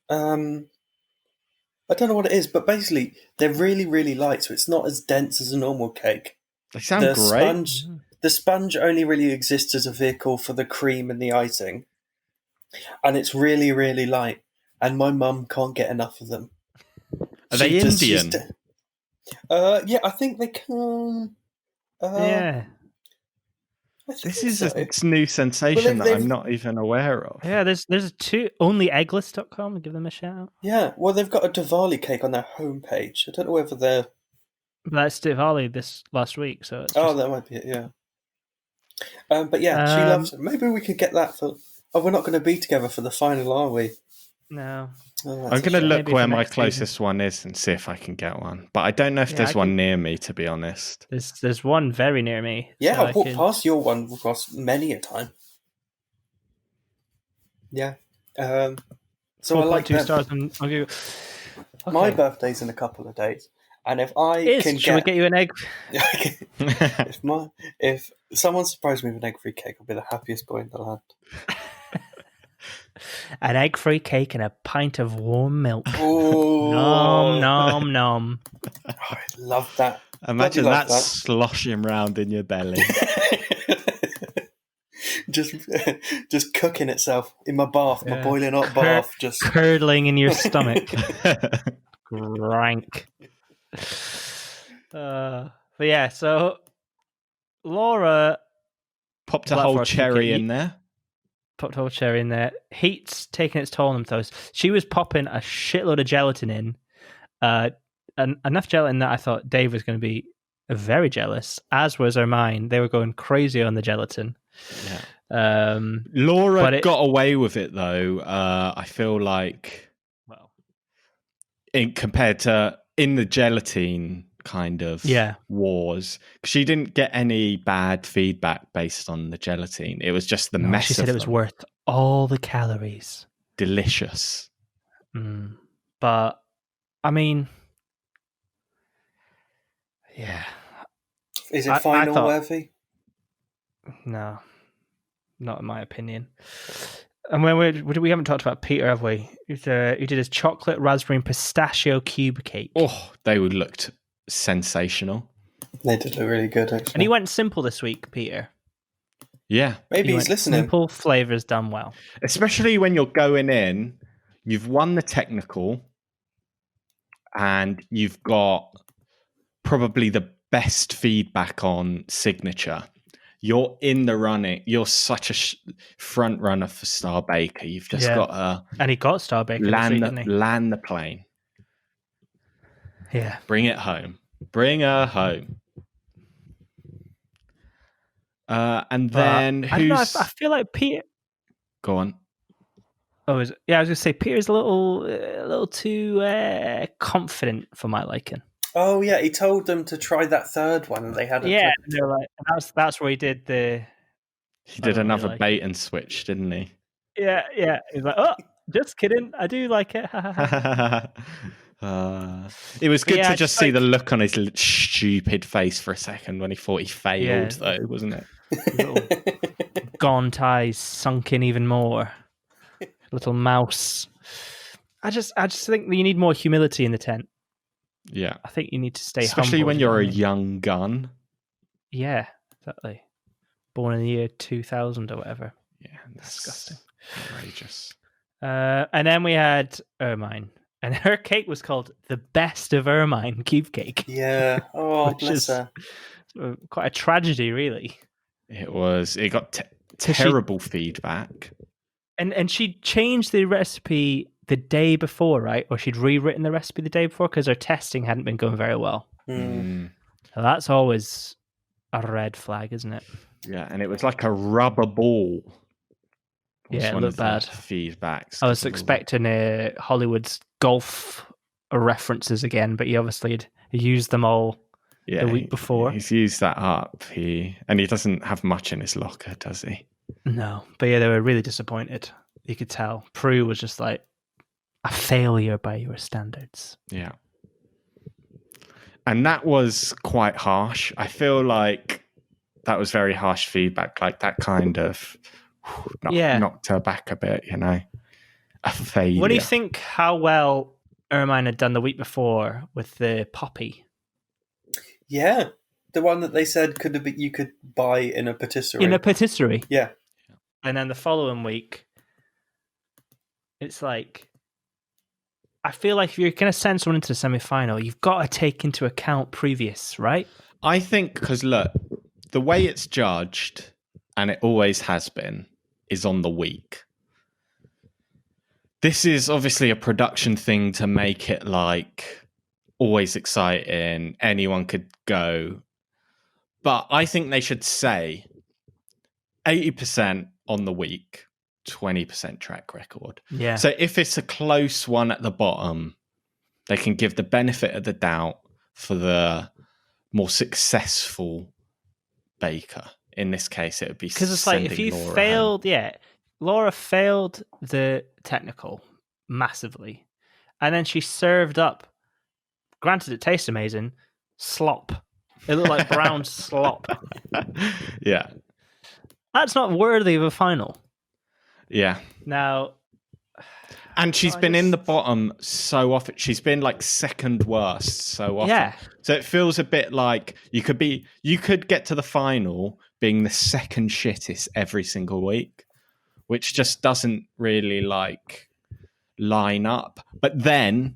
I don't know what it is, but basically they're really, really light, so it's not as dense as a normal cake.
They sound
The
great.
The sponge only really exists as a vehicle for the cream and the icing, and it's really, really light. And my mum can't get enough of them.
Are they Indian?
Yeah, I think they can.
Yeah.
This is a new sensation that I'm not even aware of.
Yeah, there's two onlyeggless.com. Give them a shout out.
Yeah, well, they've got a Diwali cake on their homepage. I don't know whether they're.
That's Diwali this last week, so it's
that might be it. Yeah. But yeah, she loves it. Maybe we could get that for. Oh, we're not going to be together for the final, are we?
No.
Oh,
I'm going to look
Maybe
where
for
my
next
closest one is and see if I can get one. But I don't know if there's one near me, to be honest.
There's one very near me.
Yeah,
so
I've walked past your one, Ross, many a time. Yeah. So I like
2 stars on Google. Okay.
My birthday's in a couple of days, and if I
Should we get you an egg?
if someone surprised me with an egg-free cake, I'll be the happiest boy in the land.
An egg-free cake and a pint of warm milk.
Ooh.
Nom, nom, nom.
Oh, I love that.
Imagine that sloshing around in your belly.
just cooking itself in my bath, my boiling hot bath, just
curdling in your stomach. Rank. But yeah, so Laura
popped a whole cherry in there.
Popped a whole cherry in there. Heat's taking its toll on them, though. She was popping a shitload of gelatin in. Enough gelatin that I thought Dave was going to be very jealous, as was Hermine. They were going crazy on the gelatin.
Yeah. Laura got away with it, though. I feel like, compared to in the gelatine kind of wars, she didn't get any bad feedback based on the gelatine. It was just the mess.
She said it was worth all the calories.
Delicious.
But I mean, yeah.
Is it final worthy?
No, not in my opinion. And when we haven't talked about Peter, have we? He did his chocolate, raspberry, and pistachio cube cake.
Oh, they looked sensational.
They did look really good, actually.
And he went simple this week, Peter.
Yeah.
Maybe he's listening.
Simple flavors done well.
Especially when you're going in, you've won the technical, and you've got probably the best feedback on signature. You're in the running. You're such a front runner for Star Baker. You've just got to...
And he got Star Baker
land the plane.
Yeah.
Bring it home. Bring her home. And then
I don't know, I feel like Peter...
Go on.
Oh, I was going to say Peter's a little too confident for my liking.
Oh yeah, he told them to try that third one, and they had.
They're like, that's where he did the.
He did another bait and switch, didn't he?
Yeah. He's like, oh, just kidding. I do like it.
It was good to just see the look on his stupid face for a second when he thought he failed, though, wasn't it?
Gaunt eyes sunk in even more. Little mouse. I just think that you need more humility in the tent.
Yeah.
I think you need to stay
especially
humble,
when you're a young gun.
Yeah, exactly. Born in the year 2000 or whatever.
Yeah,
disgusting.
Outrageous.
And then we had Hermine. And her cake was called the Best of Hermine Cube Cake.
Yeah. Oh, bless her.
Quite a tragedy, really.
It was. It got terrible feedback.
And she changed the recipe the day before, right? Or she'd rewritten the recipe the day before because her testing hadn't been going very well. That's always a red flag, isn't it?
Yeah, and it was like a rubber ball.
Yeah, it
one
looked
of the
bad.
feedbacks.
I was expecting Hollywood's golf references again, but he obviously had used them all the week before.
He's used that up. He doesn't have much in his locker, does he?
No, but yeah, they were really disappointed. You could tell. Prue was just like a failure by your standards.
Yeah. And that was quite harsh. I feel like that was very harsh feedback. Like that kind of knocked her back a bit, you know? A failure.
What do you think how well Hermine had done the week before with the poppy?
Yeah. The one that they said you could buy in a patisserie.
In a patisserie?
Yeah.
And then the following week, it's like, I feel like if you're going to send someone into the semi-final, you've got to take into account previous, right?
I think, because look, the way it's judged, and it always has been, is on the week. This is obviously a production thing to make it like always exciting. Anyone could go. But I think they should say 80% on the week, 20% track record.
Yeah.
So if it's a close one at the bottom, they can give the benefit of the doubt for the more successful baker. In this case, it would be
because it's like if you
Laura
failed, Laura failed the technical massively, and then she served up. Granted, it tastes amazing. Slop. It looked like brown slop.
Yeah,
that's not worthy of a final.
Yeah.
Now,
and she's been in the bottom so often. She's been like second worst so often.
Yeah.
So it feels a bit like you could get to the final being the second shittest every single week, which just doesn't really like line up. But then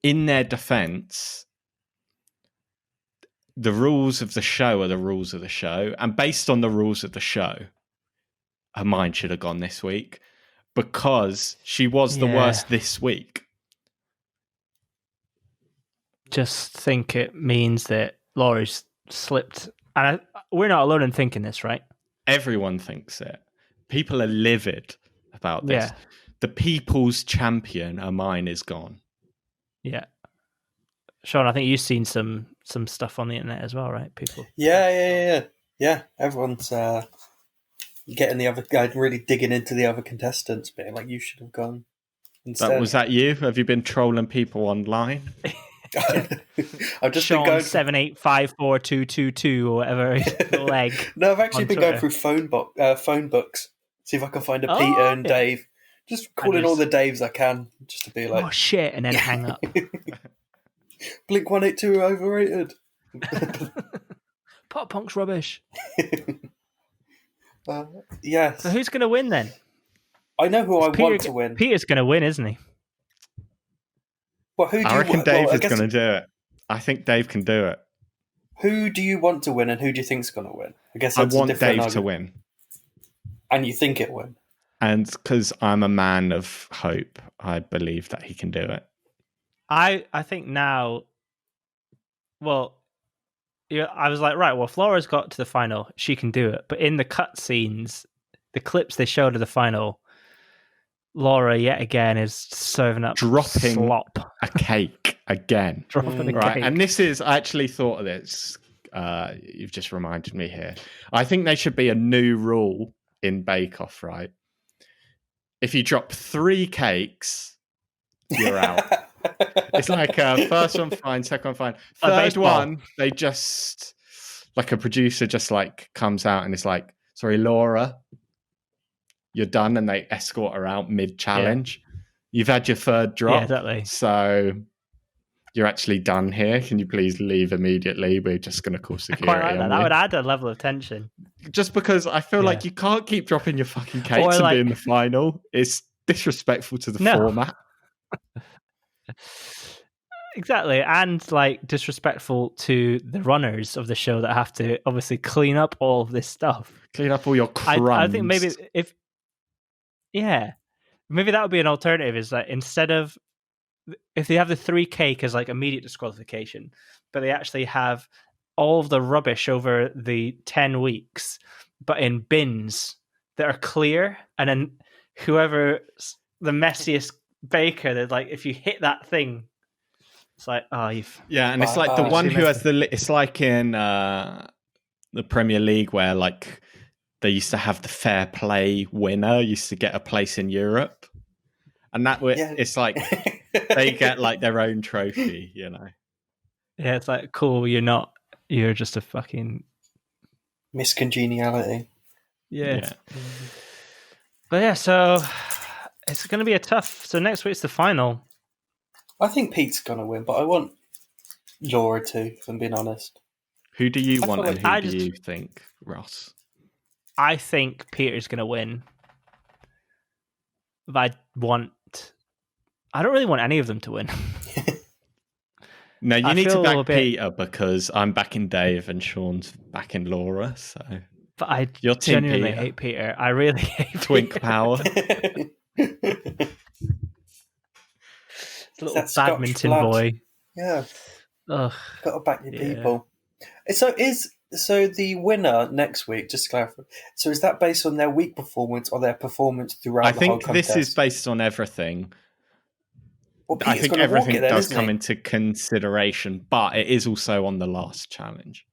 in their defense, the rules of the show are the rules of the show. And based on the rules of the show, Hermine should have gone this week because she was the worst this week.
Just think it means that Laura's slipped. And we're not alone in thinking this, right?
Everyone thinks it. People are livid about this.
Yeah.
The people's champion, Hermine, is gone.
Yeah. Sean, I think you've seen some stuff on the internet as well, right? People.
Yeah. Everyone's getting the other guy, really digging into the other contestants, being like, you should have gone instead.
Was that you? Have you been trolling people online?
I've just
Sean
been going
7854222 or whatever leg.
No, I've actually been going through phone books, see if I can find a Peter and Dave. Just calling all the Daves I can, just to be like,
oh shit, and then hang up.
Blink 182 overrated.
Pop punk's rubbish.
Yes.
So who's going to win then?
I know who I want to win.
Peter's going to win, isn't he?
Well,
I reckon Dave is going to do it. I think Dave can do it.
Who do you want to win, and who do you think's going to win? I guess
I
that's
want
a different
Dave
argument.
to win,
and you think it win.
And because I'm a man of hope, I believe that he can do it.
I think now. Well, I was like, right. Well, if Laura's got to the final, she can do it. But in the cutscenes, the clips they showed of the final, Laura yet again is serving up
dropping
slop.
A cake again.
Dropping a
right.
cake.
And this is, I actually thought of this. You've just reminded me here. I think there should be a new rule in Bake Off, right? If you drop 3 cakes, you're out. It's like first one fine, second one fine. Third one, they just, like a producer just like comes out and it's like, sorry, Laura, you're done, and they escort her out mid-challenge. Yeah. You've had your third drop,
yeah, exactly.
So you're actually done here. Can you please leave immediately? We're just going to call security.
I quite like that. That would add a level of tension.
Just because I feel like you can't keep dropping your fucking cakes and be in the final. It's disrespectful to the format.
Exactly, and like disrespectful to the runners of the show that have to obviously clean up all of this stuff.
Clean up all your crumbs.
I think maybe maybe that would be an alternative. Is that instead of if they have the 3 cake as like immediate disqualification, but they actually have all of the rubbish over the 10 weeks, but in bins that are clear, and then whoever the messiest baker, they're like, if you hit that thing, it's like, oh, you've
and it's like the one who has it's like in the Premier League where like they used to have the fair play winner used to get a place in Europe, and that it's like they get like their own trophy, you know.
Yeah, it's like, cool, you're just a fucking
miscongeniality.
Yeah. But yeah, so it's going to be so next week's the final.
I think Pete's going to win, but I want Laura to, if I'm being honest.
Who do you want, and who do you think, Ross?
I think Peter's going to win. But I don't really want any of them to win.
No, you need to back Peter because I'm backing Dave and Sean's backing Laura. So,
but I genuinely hate Peter. I really hate
Twink
Peter.
power.
Little badminton boy.
Yeah.
Ugh.
Got to back your people. So the winner next week, just to clarify, so is that based on their week performance or their performance throughout the whole contest?
I think this is based on everything.
Well,
I think everything does come into consideration, but it is also on the last challenge.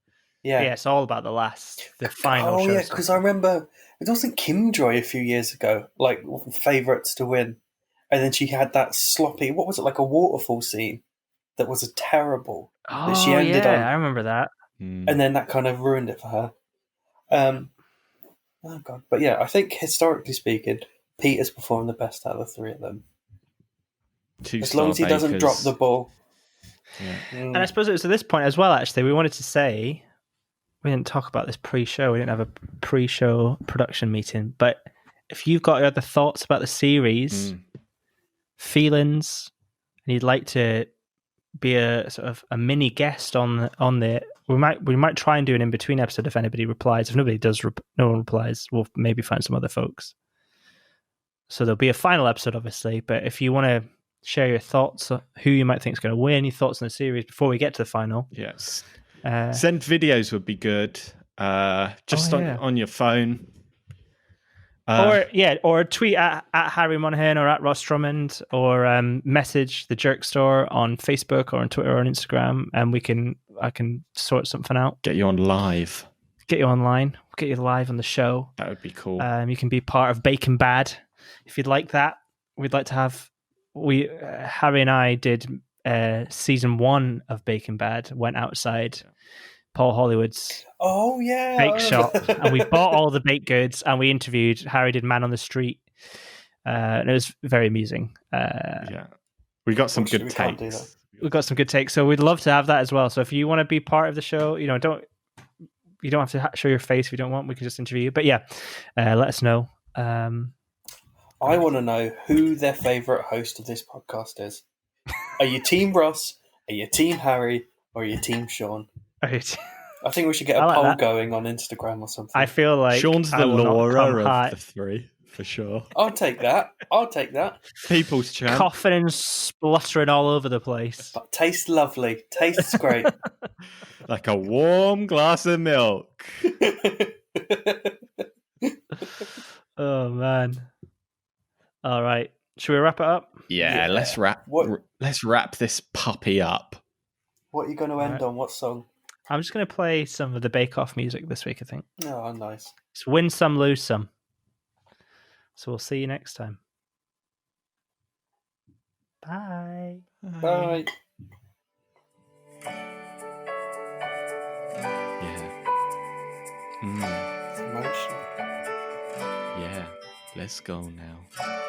Yeah, it's all about the final.
Oh, yeah, because I remember it wasn't Kim Joy a few years ago, like favourites to win. And then she had that sloppy, what was it, like a waterfall scene that was terrible.
Oh,
that she ended on.
I remember that.
And then that kind of ruined it for her. Oh, God. But yeah, I think historically speaking, Peter's performed the best out of the three of them. As long as he doesn't drop the ball.
Yeah.
And I suppose it was at this point as well, actually, we wanted to say, we didn't talk about this pre-show, we didn't have a pre-show production meeting, but if you've got other thoughts about the series, feelings, and you'd like to be a sort of a mini guest on the, we might try and do an in-between episode if anybody replies. If nobody does, no one replies, we'll maybe find some other folks. So there'll be a final episode, obviously, but if you want to share your thoughts, who you might think is going to win, your thoughts on the series before we get to the final.
Yes. Send videos would be good. Just on your phone.
Or tweet at Harry Monaghan or at Ross Drummond, or message the Jerk Store on Facebook or on Twitter or on Instagram, and I can sort something out.
Get you on live.
Get you online. Get you live on the show.
That would be cool.
You can be part of Bacon Bad if you'd like that. We'd like to have. Harry and I did season 1 of Bacon Bad. Went outside Paul Hollywood's bake shop, and we bought all the baked goods, and we interviewed. Harry did Man on the Street, and it was very amusing.
We got some good takes.
We got some good takes, so we'd love to have that as well. So if you want to be part of the show, you don't have to show your face if you don't want. We can just interview you. But let us know.
I want to know who their favourite host of this podcast is. Are you Team Ross? Are you Team Harry? Or are you Team Sean? I think we should get a poll going on Instagram or something.
I feel like
Sean's the Laura of the three, for sure.
I'll take that.
People's champ.
Coughing and spluttering all over the place.
But tastes lovely. Tastes great.
Like a warm glass of milk.
Oh, man. All right. Should we wrap it up?
Yeah. Let's wrap this puppy up.
What are you going to end on? What song?
I'm just going to play some of the Bake Off music this week, I think.
Oh, nice.
It's win some, lose some. So we'll see you next time. Bye.
Bye.
Yeah.
Emotion.
Yeah. Let's go now.